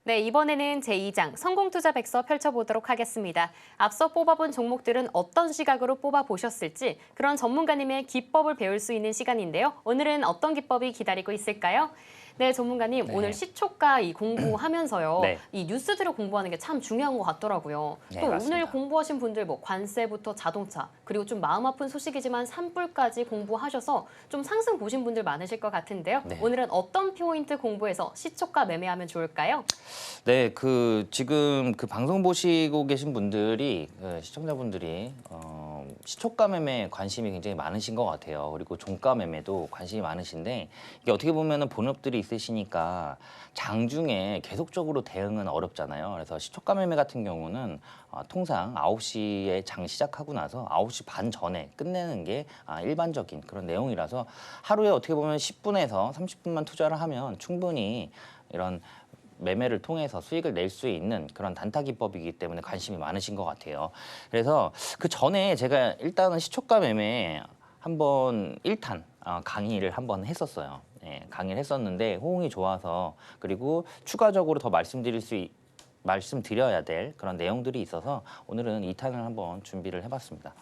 네, 이번에는 제2장 성공투자백서 펼쳐보도록 하겠습니다. 앞서 뽑아본 종목들은 어떤 시각으로 뽑아보셨을지 그런 전문가님의 기법을 배울 수 있는 시간인데요. 오늘은 어떤 기법이 기다리고 있을까요? 네, 전문가님, 네. 오늘 시초가 이 공부하면서요. 네. 이 뉴스들을 공부하는 게 참 중요한 것 같더라고요. 네, 또 오늘 맞습니다. 공부하신 분들 뭐 관세부터 자동차, 그리고 좀 마음 아픈 소식이지만 산불까지 공부하셔서 좀 상승 보신 분들 많으실 것 같은데요. 네. 오늘은 어떤 포인트 공부해서 시초가 매매하면 좋을까요? 네, 지금 방송 보시고 계신 분들이 시청자분들이 시초가 매매에 관심이 굉장히 많으신 것 같아요. 그리고 종가 매매도 관심이 많으신데 이게 어떻게 보면은 본업들이 있으시니까 장중에 계속적으로 대응은 어렵잖아요. 그래서 시초가 매매 같은 경우는 통상 9시에 장 시작하고 나서 9시 반 전에 끝내는 게 일반적인 그런 내용이라서 하루에 어떻게 보면 10분에서 30분만 투자를 하면 충분히 이런 매매를 통해서 수익을 낼 수 있는 그런 단타 기법이기 때문에 관심이 많으신 것 같아요. 그래서 그 전에 제가 일단은 시초가 매매 한번 1탄 강의를 한번 했었어요. 예, 강의를 했었는데 호응이 좋아서 그리고 추가적으로 더 말씀드려야 될 그런 내용들이 있어서 오늘은 2탄을 한번 준비를 해봤습니다.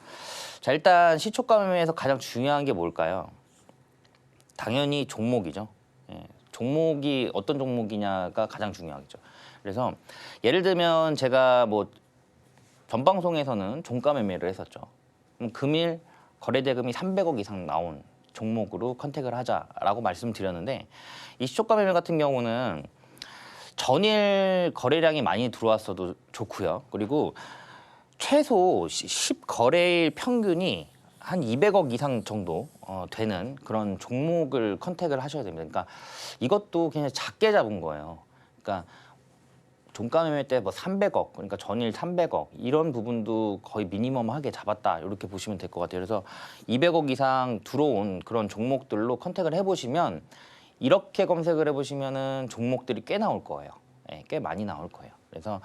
자, 일단 시초가 매매에서 가장 중요한 게 뭘까요? 당연히 종목이죠. 예, 종목이 어떤 종목이냐가 가장 중요하겠죠. 그래서 예를 들면 제가 뭐 전 방송에서는 종가 매매를 했었죠. 그럼 금일 거래대금이 300억 이상 나온 종목으로 컨택을 하자라고 말씀드렸는데 이 시초가 매매 같은 경우는 전일 거래량이 많이 들어왔어도 좋고요. 그리고 최소 10거래일 평균이 한 200억 이상 정도 되는 그런 종목을 컨택을 하셔야 됩니다. 그러니까 이것도 그냥 작게 잡은 거예요. 그러니까 종가 매매 때 뭐 300억, 그러니까 전일 300억 이런 부분도 거의 미니멈하게 잡았다 이렇게 보시면 될 것 같아요. 그래서 200억 이상 들어온 그런 종목들로 컨택을 해보시면 이렇게 검색을 해보시면은 종목들이 꽤 나올 거예요. 예, 꽤 많이 나올 거예요. 그래서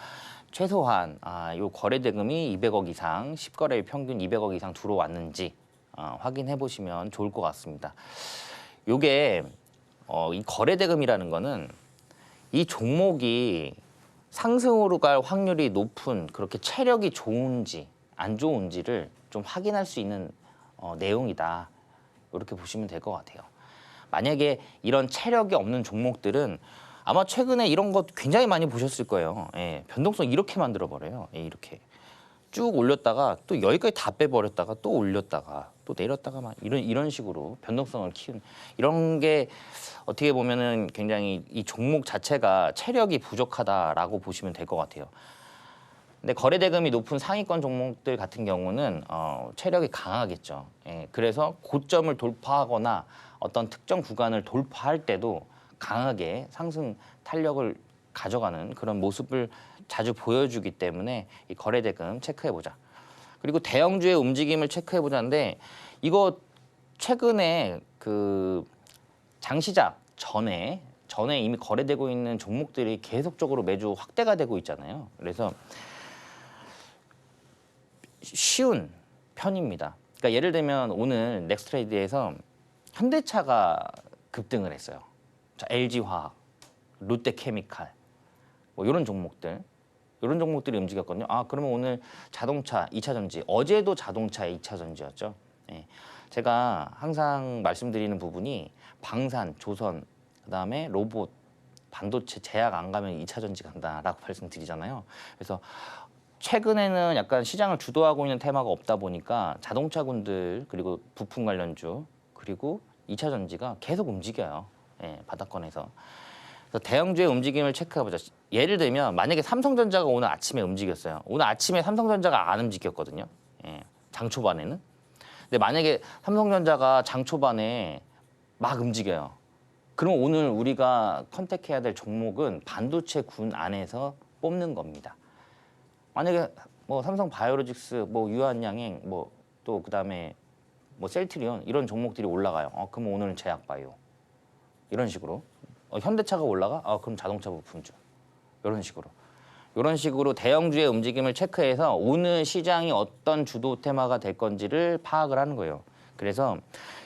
최소한 요 거래 대금이 200억 이상, 10거래일 평균 200억 이상 들어왔는지 확인해 보시면 좋을 것 같습니다. 요게 이 거래 대금이라는 거는 이 종목이 상승으로 갈 확률이 높은 그렇게 체력이 좋은지 안 좋은지를 좀 확인할 수 있는 내용이다. 이렇게 보시면 될 것 같아요. 만약에 이런 체력이 없는 종목들은 아마 최근에 이런 것 굉장히 많이 보셨을 거예요. 예, 변동성 이렇게 만들어 버려요. 예, 이렇게 쭉 올렸다가 또 여기까지 다 빼버렸다가 또 올렸다가 또 내렸다가 막 이런 식으로 변동성을 키운 이런 게 어떻게 보면은 굉장히 이 종목 자체가 체력이 부족하다라고 보시면 될 것 같아요. 근데 거래 대금이 높은 상위권 종목들 같은 경우는 체력이 강하겠죠. 예, 그래서 고점을 돌파하거나 어떤 특정 구간을 돌파할 때도 강하게 상승 탄력을 가져가는 그런 모습을 자주 보여주기 때문에 이 거래 대금 체크해 보자. 그리고 대형주의 움직임을 체크해 보자인데 이거 최근에 장시작 전에 이미 거래되고 있는 종목들이 계속적으로 매주 확대가 되고 있잖아요. 그래서 쉬운 편입니다. 그러니까 예를 들면 오늘 넥스트레이드에서 현대차가 급등을 했어요. 자, LG화학, 롯데케미칼 뭐 이런 종목들이 움직였거든요. 그러면 오늘 자동차 2차 전지, 어제도 자동차 2차 전지였죠. 예. 제가 항상 말씀드리는 부분이 방산, 조선, 그다음에 로봇, 반도체, 제약 안 가면 2차 전지 간다라고 말씀드리잖아요. 그래서 최근에는 약간 시장을 주도하고 있는 테마가 없다 보니까 자동차군들 그리고 부품 관련주 그리고 2차 전지가 계속 움직여요. 예, 바닥권에서. 그래서 대형주의 움직임을 체크해보자. 예를 들면 만약에 삼성전자가 오늘 아침에 움직였어요. 오늘 아침에 삼성전자가 안 움직였거든요. 예, 장 초반에는. 근데 만약에 삼성전자가 장 초반에 막 움직여요. 그럼 오늘 우리가 컨택해야 될 종목은 반도체 군 안에서 뽑는 겁니다. 만약에 뭐 삼성 바이오로직스, 뭐 유한양행, 뭐 또 그다음에 뭐 셀트리온 이런 종목들이 올라가요. 그럼 오늘은 제약바이오 이런 식으로. 현대차가 올라가? 그럼 자동차 부품주 이런 식으로 대형주의 움직임을 체크해서 오늘 시장이 어떤 주도 테마가 될 건지를 파악을 하는 거예요. 그래서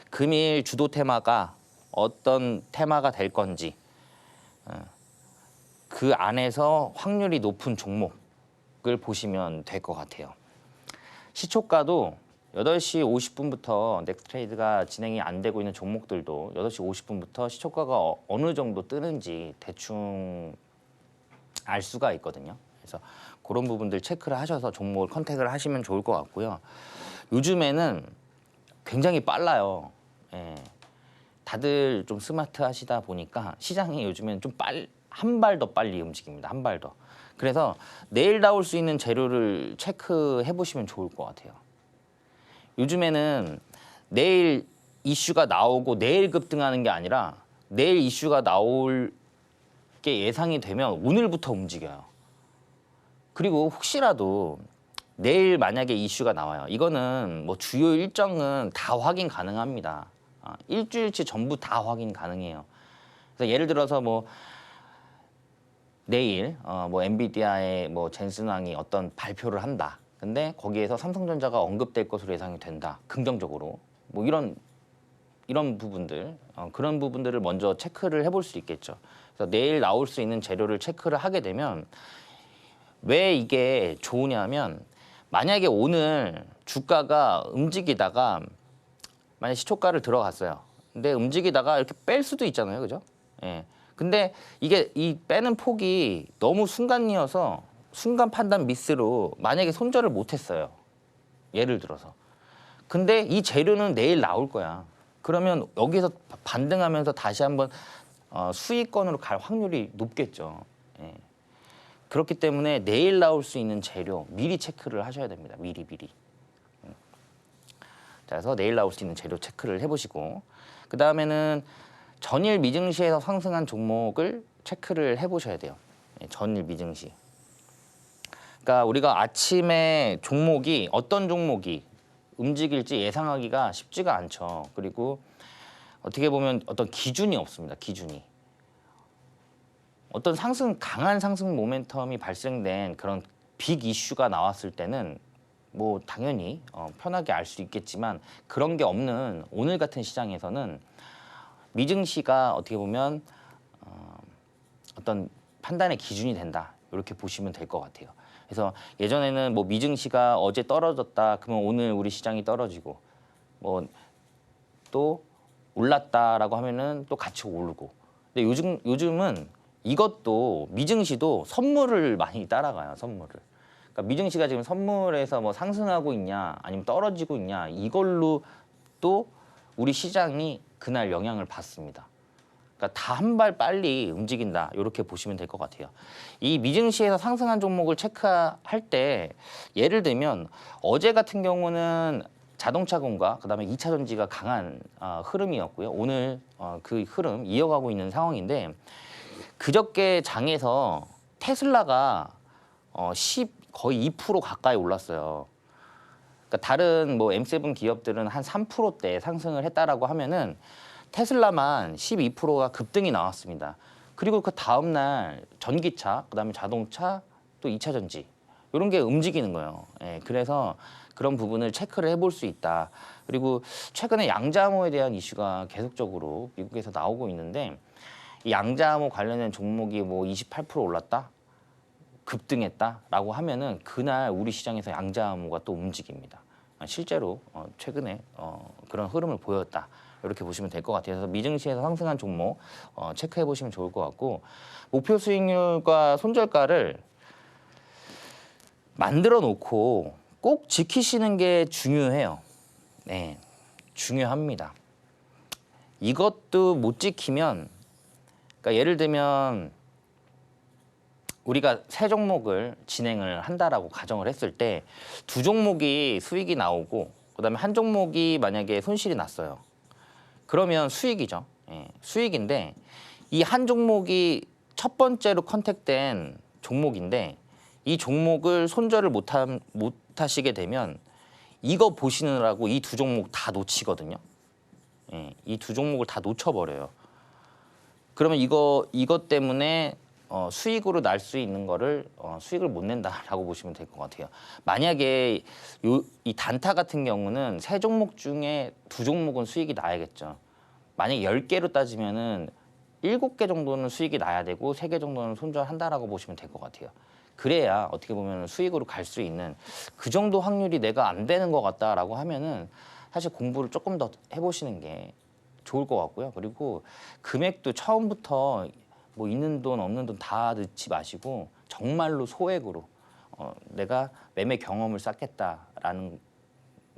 금일 주도 테마가 어떤 테마가 될 건지 그 안에서 확률이 높은 종목을 보시면 될 것 같아요. 시초가도 8시 50분부터 넥스트레이드가 진행이 안 되고 있는 종목들도 8시 50분부터 시초가가 어느 정도 뜨는지 대충 알 수가 있거든요. 그래서 그런 부분들 체크를 하셔서 종목을 컨택을 하시면 좋을 것 같고요. 요즘에는 굉장히 빨라요. 예. 다들 좀 스마트 하시다 보니까 시장이 요즘에는 좀 한 발 더 빨리 움직입니다. 한 발 더. 그래서 내일 나올 수 있는 재료를 체크해 보시면 좋을 것 같아요. 요즘에는 내일 이슈가 나오고 내일 급등하는 게 아니라 내일 이슈가 나올 게 예상이 되면 오늘부터 움직여요. 그리고 혹시라도 내일 만약에 이슈가 나와요. 이거는 뭐 주요 일정은 다 확인 가능합니다. 일주일치 전부 다 확인 가능해요. 그래서 예를 들어서 뭐 내일 뭐 엔비디아의 뭐 젠슨왕이 어떤 발표를 한다. 근데 거기에서 삼성전자가 언급될 것으로 예상이 된다. 긍정적으로. 뭐 이런 부분들, 그런 부분들을 먼저 체크를 해볼 수 있겠죠. 그래서 내일 나올 수 있는 재료를 체크를 하게 되면 왜 이게 좋으냐면 만약에 오늘 주가가 움직이다가 만약 시초가를 들어갔어요. 근데 움직이다가 이렇게 뺄 수도 있잖아요. 그죠? 예. 근데 이게 이 빼는 폭이 너무 순간이어서 순간 판단 미스로 만약에 손절을 못 했어요. 예를 들어서. 근데 이 재료는 내일 나올 거야. 그러면 여기서 반등하면서 다시 한번 수익권으로 갈 확률이 높겠죠. 예. 그렇기 때문에 내일 나올 수 있는 재료 미리 체크를 하셔야 됩니다. 미리. 자, 그래서 내일 나올 수 있는 재료 체크를 해보시고 그 다음에는 전일 미증시에서 상승한 종목을 체크를 해보셔야 돼요. 예, 전일 미증시. 그러니까 우리가 아침에 종목이 어떤 종목이 움직일지 예상하기가 쉽지가 않죠. 그리고 어떻게 보면 어떤 기준이 없습니다. 기준이. 어떤 강한 상승 모멘텀이 발생된 그런 빅 이슈가 나왔을 때는 뭐 당연히 편하게 알 수 있겠지만 그런 게 없는 오늘 같은 시장에서는 미증시가 어떻게 보면 어떤 판단의 기준이 된다. 이렇게 보시면 될 것 같아요. 그래서 예전에는 뭐 미증시가 어제 떨어졌다. 그러면 오늘 우리 시장이 떨어지고 뭐 또 올랐다라고 하면은 또 같이 오르고. 근데 요즘은 이것도 미증시도 선물을 많이 따라가요. 선물을. 그러니까 미증시가 지금 선물에서 뭐 상승하고 있냐 아니면 떨어지고 있냐 이걸로 또 우리 시장이 그날 영향을 받습니다. 그러니까 다 한 발 빨리 움직인다. 이렇게 보시면 될 것 같아요. 이 미증시에서 상승한 종목을 체크할 때 예를 들면 어제 같은 경우는 자동차군과 그다음에 2차 전지가 강한 흐름이었고요. 오늘 그 흐름 이어가고 있는 상황인데 그저께 장에서 테슬라가 거의 2% 가까이 올랐어요. 그러니까 다른 뭐 M7 기업들은 한 3%대 상승을 했다라고 하면은 테슬라만 12%가 급등이 나왔습니다. 그리고 그 다음 날 전기차, 그다음에 자동차, 또 2차 전지 이런 게 움직이는 거예요. 예, 그래서 그런 부분을 체크를 해볼 수 있다. 그리고 최근에 양자암호에 대한 이슈가 계속적으로 미국에서 나오고 있는데 이 양자암호 관련된 종목이 뭐 28% 올랐다, 급등했다라고 하면은 그날 우리 시장에서 양자암호가 또 움직입니다. 실제로 최근에 그런 흐름을 보였다. 이렇게 보시면 될 것 같아요. 그래서 미증시에서 상승한 종목 체크해 보시면 좋을 것 같고 목표 수익률과 손절가를 만들어 놓고 꼭 지키시는 게 중요해요. 네, 중요합니다. 이것도 못 지키면, 그러니까 예를 들면 우리가 세 종목을 진행을 한다라고 가정을 했을 때 두 종목이 수익이 나오고 그다음에 한 종목이 만약에 손실이 났어요. 그러면 수익이죠. 예, 수익인데 이 한 종목이 첫 번째로 컨택된 종목인데 이 종목을 손절을 못 하시게 되면 이거 보시느라고 이 두 종목 다 놓치거든요. 예, 이 두 종목을 다 놓쳐버려요. 그러면 이것 때문에 수익으로 날 수 있는 거를 수익을 못 낸다라고 보시면 될 것 같아요. 만약에 이 단타 같은 경우는 세 종목 중에 두 종목은 수익이 나야겠죠. 만약에 10개로 따지면은 7개 정도는 수익이 나야 되고 3개 정도는 손절한다라고 보시면 될 것 같아요. 그래야 어떻게 보면 수익으로 갈 수 있는 그 정도 확률이 내가 안 되는 것 같다라고 하면은 사실 공부를 조금 더 해보시는 게 좋을 것 같고요. 그리고 금액도 처음부터 뭐 있는 돈 없는 돈 다 넣지 마시고 정말로 소액으로 내가 매매 경험을 쌓겠다라는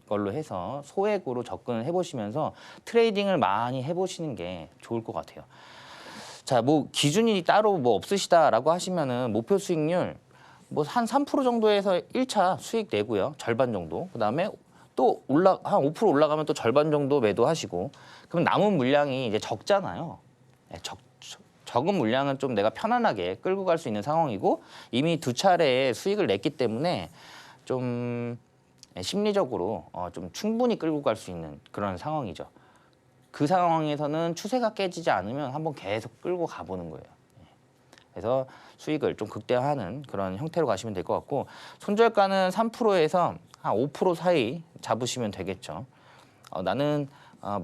걸로 해서 소액으로 접근을 해보시면서 트레이딩을 많이 해보시는 게 좋을 것 같아요. 자, 뭐 기준이 따로 뭐 없으시다라고 하시면은 목표 수익률 뭐 한 3% 정도에서 1차 수익 내고요. 절반 정도. 그다음에 또 한 5% 올라가면 또 절반 정도 매도하시고 그럼 남은 물량이 이제 적잖아요. 네, 적은 물량은 좀 내가 편안하게 끌고 갈 수 있는 상황이고 이미 2차례 수익을 냈기 때문에 좀 심리적으로 좀 충분히 끌고 갈 수 있는 그런 상황이죠. 그 상황에서는 추세가 깨지지 않으면 한번 계속 끌고 가보는 거예요. 그래서 수익을 좀 극대화하는 그런 형태로 가시면 될 것 같고 손절가는 3%에서 한 5% 사이 잡으시면 되겠죠. 나는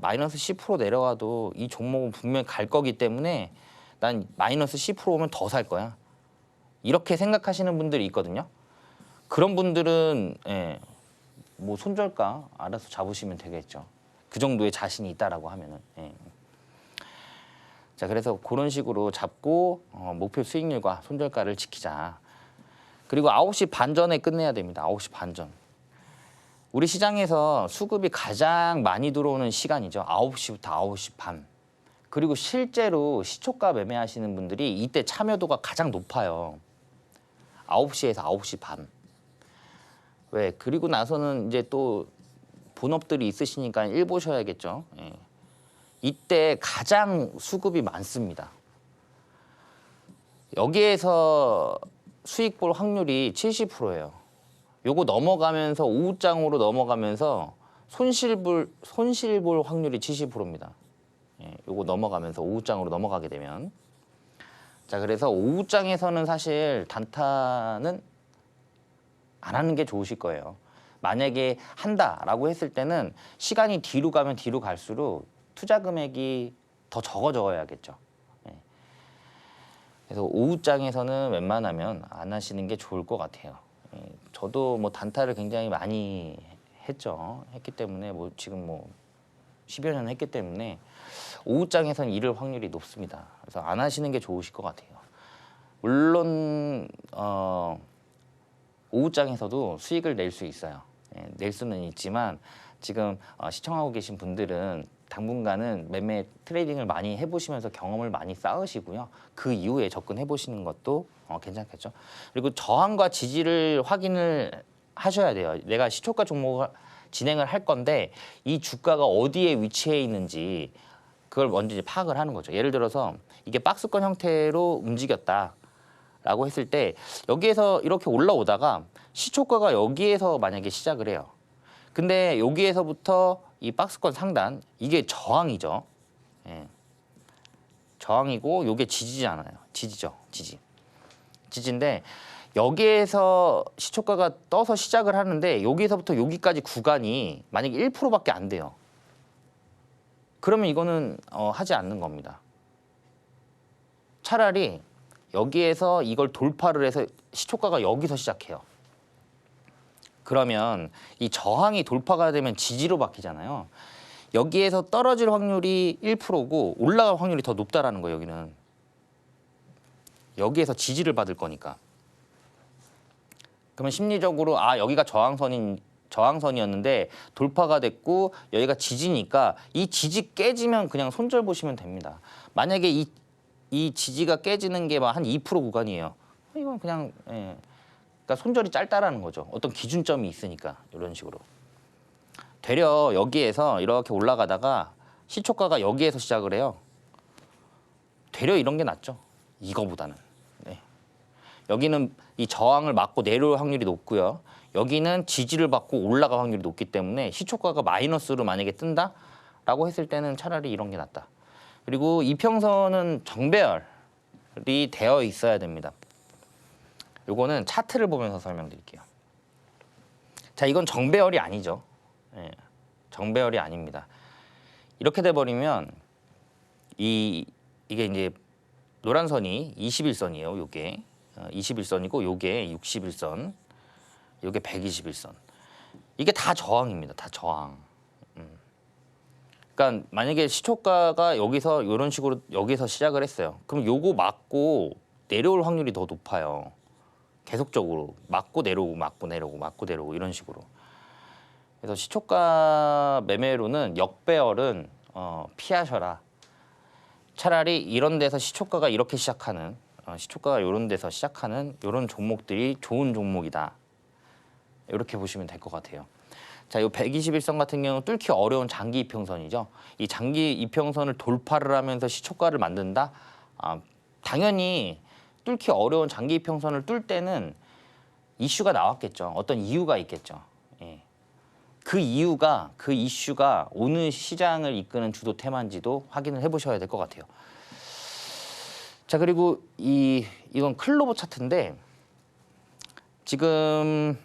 마이너스 10% 내려와도 이 종목은 분명히 갈 거기 때문에 난 마이너스 10% 오면 더 살 거야. 이렇게 생각하시는 분들이 있거든요. 그런 분들은 뭐 손절가 알아서 잡으시면 되겠죠. 그 정도의 자신이 있다라고 하면은. 자, 그래서 그런 식으로 잡고 목표 수익률과 손절가를 지키자. 그리고 9시 반 전에 끝내야 됩니다. 9시 반 전. 우리 시장에서 수급이 가장 많이 들어오는 시간이죠. 9시부터 9시 반. 그리고 실제로 시초가 매매하시는 분들이 이때 참여도가 가장 높아요. 9시에서 9시 반. 왜? 그리고 나서는 이제 또 본업들이 있으시니까 일 보셔야겠죠. 이때 가장 수급이 많습니다. 여기에서 수익 볼 확률이 70%예요. 요거 넘어가면서 오후장으로 넘어가면서 손실 볼 확률이 70%입니다. 요거 넘어가면서 오후장으로 넘어가게 되면 자, 그래서 오후장에서는 사실 단타는 안 하는 게 좋으실 거예요. 만약에 한다라고 했을 때는 시간이 뒤로 가면 뒤로 갈수록 투자 금액이 더 적어져야겠죠. 그래서 오후장에서는 웬만하면 안 하시는 게 좋을 것 같아요. 저도 뭐 단타를 굉장히 많이 했기 때문에 뭐 지금 뭐 10여 년 했기 때문에 오후장에서는 잃을 확률이 높습니다. 그래서 안 하시는 게 좋으실 것 같아요. 물론 오후장에서도 수익을 낼 수 있어요. 낼 수는 있지만 지금 시청하고 계신 분들은 당분간은 매매 트레이딩을 많이 해보시면서 경험을 많이 쌓으시고요. 그 이후에 접근해 보시는 것도 괜찮겠죠. 그리고 저항과 지지를 확인을 하셔야 돼요. 내가 시초가 종목을 진행을 할 건데 이 주가가 어디에 위치해 있는지 그걸 먼저 이제 파악을 하는 거죠. 예를 들어서 이게 박스권 형태로 움직였다라고 했을 때 여기에서 이렇게 올라오다가 시초가가 여기에서 만약에 시작을 해요. 근데 여기에서부터 이 박스권 상단 이게 저항이죠. 저항이고 이게 지지잖아요. 지지죠. 지지인데 여기에서 시초가가 떠서 시작을 하는데 여기에서부터 여기까지 구간이 만약에 1%밖에 안 돼요. 그러면 이거는 하지 않는 겁니다. 차라리 여기에서 이걸 돌파를 해서 시초가가 여기서 시작해요. 그러면 이 저항이 돌파가 되면 지지로 바뀌잖아요. 여기에서 떨어질 확률이 1%고 올라갈 확률이 더 높다라는 거예요. 여기는. 여기에서 지지를 받을 거니까. 그러면 심리적으로 여기가 저항선이었는데 돌파가 됐고 여기가 지지니까 이 지지 깨지면 그냥 손절 보시면 됩니다. 만약에 이 지지가 깨지는 게 막 한 2% 구간이에요. 이건 그냥 그러니까 손절이 짧다라는 거죠. 어떤 기준점이 있으니까 이런 식으로. 되려 여기에서 이렇게 올라가다가 시초가가 여기에서 시작을 해요. 되려 이런 게 낫죠. 이거보다는. 여기는 이 저항을 맞고 내려올 확률이 높고요. 여기는 지지를 받고 올라갈 확률이 높기 때문에 시초가가 마이너스로 만약에 뜬다라고 했을 때는 차라리 이런 게 낫다. 그리고 이평선은 정배열이 되어 있어야 됩니다. 요거는 차트를 보면서 설명드릴게요. 자, 이건 정배열이 아니죠. 정배열이 아닙니다. 이렇게 돼버리면 이 이게 이제 노란 선이 21선이에요. 요게 21선이고 요게 61선, 요게 121선. 이게 다 저항입니다. 다 저항. 그러니까 만약에 시초가가 여기서 이런 식으로 여기서 시작을 했어요. 그럼 요거 맞고 내려올 확률이 더 높아요. 계속적으로 맞고 내려오고 맞고 내려오고 맞고 내려오고 이런 식으로. 그래서 시초가 매매로는 역배열은 피하셔라. 차라리 이런 데서 시초가가 이렇게 시작하는 시초가가 이런 데서 시작하는 이런 종목들이 좋은 종목이다. 이렇게 보시면 될 것 같아요. 자, 이 121선 같은 경우는 뚫기 어려운 장기 이평선이죠. 이 장기 이평선을 돌파를 하면서 시초가를 만든다. 당연히 뚫기 어려운 장기 이평선을 뚫을 때는 이슈가 나왔겠죠. 어떤 이유가 있겠죠. 예. 그 이슈가 오늘 시장을 이끄는 주도 테마인지도 확인을 해보셔야 될 것 같아요. 자, 그리고 이건 클로버 차트인데 지금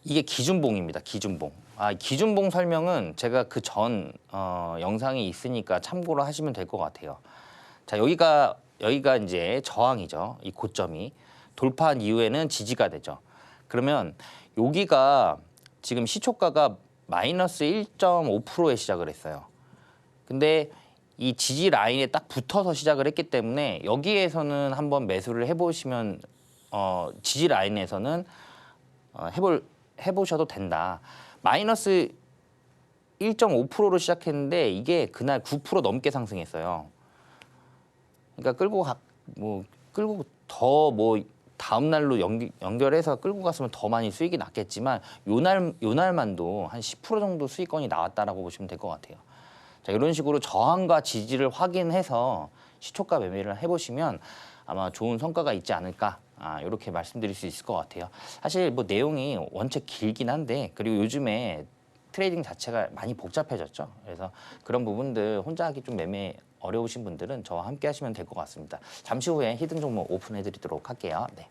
이게 기준봉입니다. 기준봉. 기준봉 설명은 제가 그 전 영상이 있으니까 참고로 하시면 될 것 같아요. 자, 여기가 이제 저항이죠. 이 고점이 돌파한 이후에는 지지가 되죠. 그러면 여기가 지금 시초가가 마이너스 1.5%에 시작을 했어요. 근데 이 지지 라인에 딱 붙어서 시작을 했기 때문에 여기에서는 한번 매수를 해보시면 지지 라인에서는 해보셔도 된다. 마이너스 1.5%로 시작했는데 이게 그날 9% 넘게 상승했어요. 그러니까 끌고 더 다음 날로 연결해서 끌고 갔으면 더 많이 수익이 났겠지만 요날만도 한 10% 정도 수익권이 나왔다라고 보시면 될 것 같아요. 자, 이런 식으로 저항과 지지를 확인해서 시초가 매매를 해보시면 아마 좋은 성과가 있지 않을까 이렇게 말씀드릴 수 있을 것 같아요. 사실 내용이 원체 길긴 한데 그리고 요즘에 트레이딩 자체가 많이 복잡해졌죠. 그래서 그런 부분들 혼자 하기 좀 매매 어려우신 분들은 저와 함께 하시면 될 것 같습니다. 잠시 후에 히든 종목 오픈해드리도록 할게요. 네.